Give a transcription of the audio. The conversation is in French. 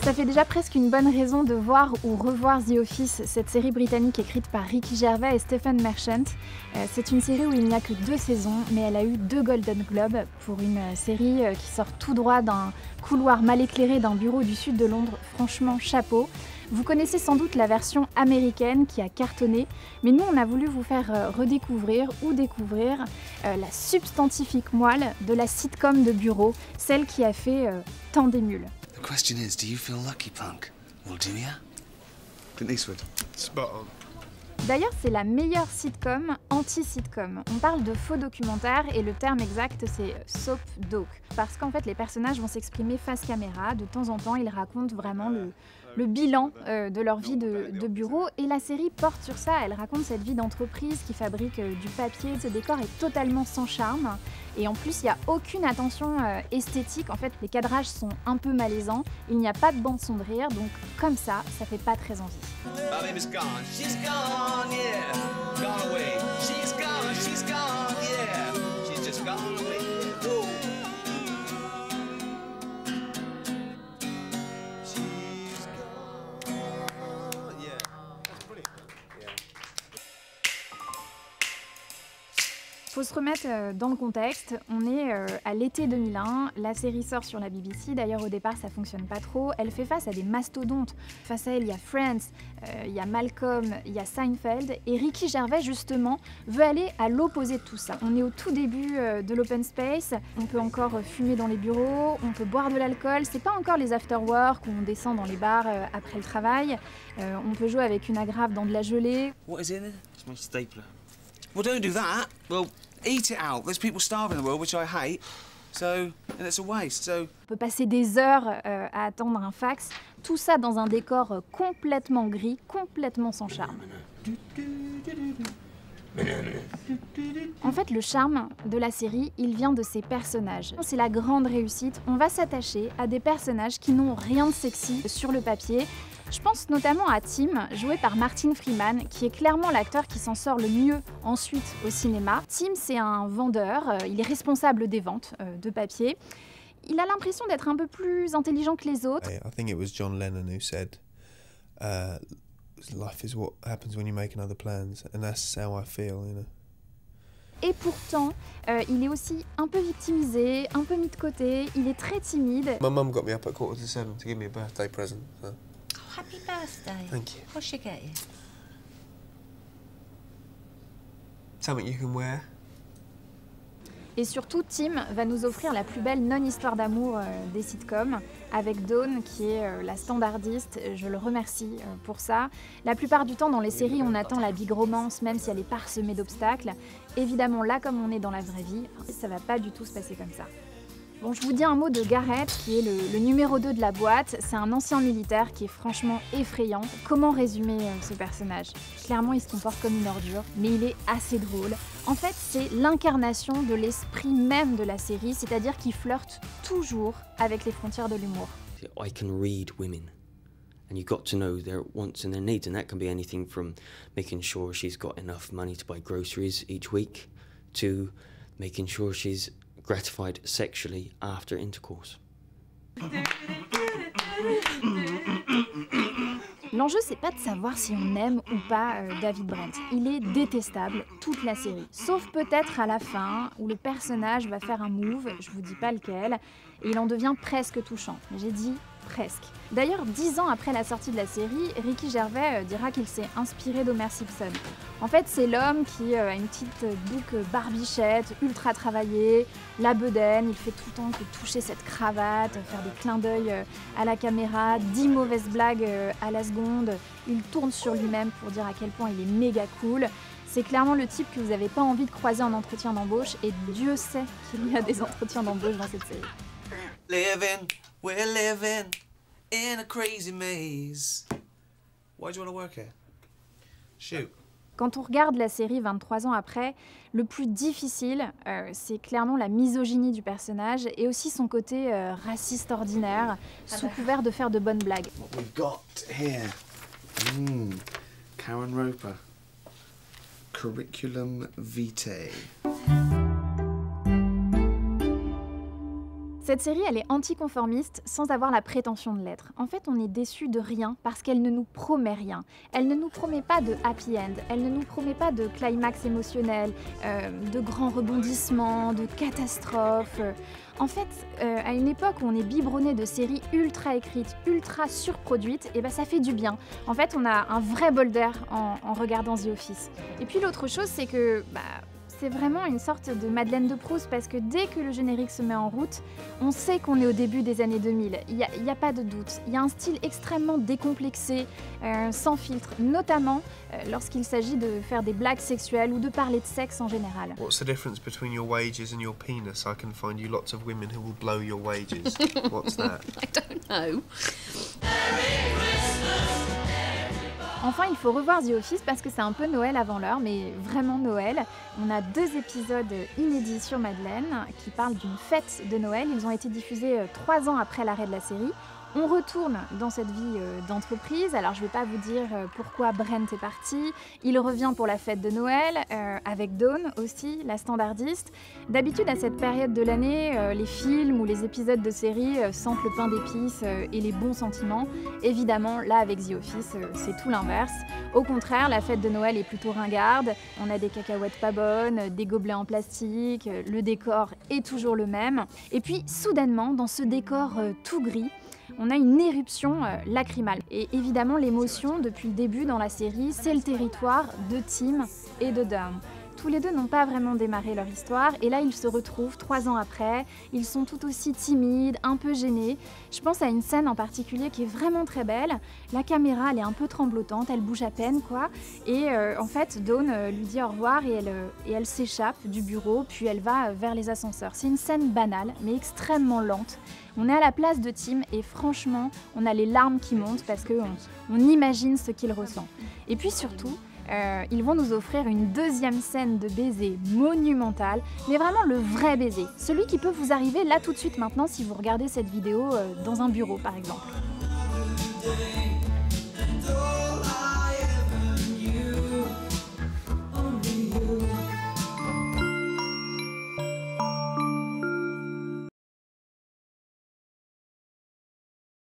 Ça fait déjà presque une bonne raison de voir ou revoir The Office, cette série britannique écrite par Ricky Gervais et Stephen Merchant. C'est une série où il n'y a que 2 saisons, mais elle a eu 2 Golden Globes pour une série qui sort tout droit d'un couloir mal éclairé d'un bureau du sud de Londres. Franchement, chapeau. Vous connaissez sans doute la version américaine qui a cartonné, mais nous on a voulu vous faire redécouvrir ou découvrir la substantifique moelle de la sitcom de bureau, celle qui a fait tant d'émules. The question is, do you feel lucky, punk? Well, do ya? Clint Eastwood. Spot on. D'ailleurs, c'est la meilleure sitcom anti-sitcom. On parle de faux documentaire et le terme exact, c'est soap doc. Parce qu'en fait, les personnages vont s'exprimer face caméra. De temps en temps, ils racontent vraiment le bilan de leur vie de bureau. Et la série porte sur ça. Elle raconte cette vie d'entreprise qui fabrique du papier. Ce décor est totalement sans charme. Et en plus, il n'y a aucune attention esthétique. En fait, les cadrages sont un peu malaisants. Il n'y a pas de bande son de rire. Donc, comme ça fait pas très envie. Baby is gone, she's gone, yeah. Gone away. She's gone, yeah. She's just gone away. Woo. She's gone, yeah. That's brilliant. Yeah. Faut se remettre dans le contexte, on est à l'été 2001, la série sort sur la BBC, d'ailleurs au départ ça fonctionne pas trop, elle fait face à des mastodontes, face à elle il y a Friends, il y a Malcolm, il y a Seinfeld, et Ricky Gervais justement veut aller à l'opposé de tout ça. On est au tout début de l'open space, on peut encore fumer dans les bureaux, on peut boire de l'alcool, c'est pas encore les after-work où on descend dans les bars après le travail, on peut jouer avec une agrafe dans de la gelée. What is in it? It's my stapler. Well, don't do that. Well, eat it out. There's people starving in the world, which I hate. So, and it's a waste. So. On peut passer des heures à attendre un fax, tout ça dans un décor complètement gris, complètement sans charme. En fait, le charme de la série, il vient de ses personnages. C'est la grande réussite. On va s'attacher à des personnages qui n'ont rien de sexy sur le papier. Je pense notamment à Tim, joué par Martin Freeman, qui est clairement l'acteur qui s'en sort le mieux ensuite au cinéma. Tim, c'est un vendeur, il est responsable des ventes de papier. Il a l'impression d'être un peu plus intelligent que les autres. I think it was John Lennon who said, life is what happens when you make other plans, and that's how I feel, you know. Et pourtant, il est aussi un peu victimisé, un peu mis de côté, il est très timide. My mum got me up at 6:45 to give me a birthday present. So. Oh, happy birthday. Thank you. What should get you? Something you can wear. Et surtout, Tim va nous offrir la plus belle non-histoire d'amour des sitcoms, avec Dawn qui est la standardiste, je le remercie pour ça. La plupart du temps dans les séries, on attend la big romance, même si elle est parsemée d'obstacles. Évidemment, là, comme on est dans la vraie vie, ça va pas du tout se passer comme ça. Bon, je vous dis un mot de Garrett, qui est le numéro 2 de la boîte. C'est un ancien militaire qui est franchement effrayant. Comment résumer ce personnage? Clairement, il se comporte comme une ordure, mais il est assez drôle. En fait, c'est l'incarnation de l'esprit même de la série, c'est-à-dire qu'il flirte toujours avec les frontières de l'humour. I can read women. And you've got to know their wants and their needs, and that can be anything from making sure she's got enough money to buy groceries each week, to making sure she's gratified sexually after intercourse. L'enjeu, c'est pas de savoir si on aime ou pas David Brent. Il est détestable toute la série. Sauf peut-être à la fin, où le personnage va faire un move, je vous dis pas lequel, et il en devient presque touchant. J'ai dit presque. D'ailleurs, 10 ans après la sortie de la série, Ricky Gervais dira qu'il s'est inspiré d'Homer Simpson. En fait, c'est l'homme qui a une petite boucle barbichette, ultra travaillée, la bedaine, il fait tout le temps que toucher cette cravate, faire des clins d'œil à la caméra, 10 mauvaises blagues à la seconde, il tourne sur lui-même pour dire à quel point il est méga cool. C'est clairement le type que vous n'avez pas envie de croiser en entretien d'embauche, et Dieu sait qu'il y a des entretiens d'embauche dans cette série. We're living in a crazy maze. Why do you want to work here? Shoot. Quand on regarde la série 23 ans après, le plus difficile, c'est clairement la misogynie du personnage et aussi son côté raciste ordinaire, sous couvert de faire de bonnes blagues. What we've got here. Karen Roper. Curriculum vitae. Cette série, elle est anticonformiste sans avoir la prétention de l'être. En fait, on est déçu de rien parce qu'elle ne nous promet rien. Elle ne nous promet pas de happy end, elle ne nous promet pas de climax émotionnel, de grands rebondissements, de catastrophes. En fait, à une époque où on est biberonné de séries ultra écrites, ultra surproduites, et ben ça fait du bien. En fait, on a un vrai bol d'air en regardant The Office. Et puis l'autre chose, c'est que c'est vraiment une sorte de Madeleine de Proust parce que dès que le générique se met en route, on sait qu'on est au début des années 2000. Il n'y a pas de doute. Il y a un style extrêmement décomplexé, sans filtre, notamment lorsqu'il s'agit de faire des blagues sexuelles ou de parler de sexe en général. What's the difference between your wages and your penis? I can find you lots of women who will blow your wages. What's that? I don't know. Enfin, il faut revoir The Office parce que c'est un peu Noël avant l'heure, mais vraiment Noël. On a 2 épisodes inédits sur Madeleine qui parlent d'une fête de Noël. Ils ont été diffusés 3 ans après l'arrêt de la série. On retourne dans cette vie d'entreprise. Alors je ne vais pas vous dire pourquoi Brent est parti. Il revient pour la fête de Noël, avec Dawn aussi, la standardiste. D'habitude à cette période de l'année, les films ou les épisodes de série sentent le pain d'épices et les bons sentiments. Évidemment, là avec The Office, c'est tout l'inverse. Au contraire, la fête de Noël est plutôt ringarde. On a des cacahuètes pas bonnes, des gobelets en plastique, le décor est toujours le même. Et puis soudainement, dans ce décor tout gris, on a une éruption lacrymale. Et évidemment, l'émotion, depuis le début dans la série, c'est le territoire de Tim et de Dawn. Tous les deux n'ont pas vraiment démarré leur histoire, et là ils se retrouvent 3 ans après, ils sont tout aussi timides, un peu gênés. Je pense à une scène en particulier qui est vraiment très belle. La caméra, elle est un peu tremblotante, elle bouge à peine, quoi. Et en fait, Dawn lui dit au revoir et elle s'échappe du bureau, puis elle va vers les ascenseurs. C'est une scène banale, mais extrêmement lente. On est à la place de Tim et franchement, on a les larmes qui montent parce qu'on imagine ce qu'il ressent. Et puis surtout, ils vont nous offrir une 2e scène de baiser monumentale, mais vraiment le vrai baiser. Celui qui peut vous arriver là tout de suite maintenant si vous regardez cette vidéo dans un bureau par exemple.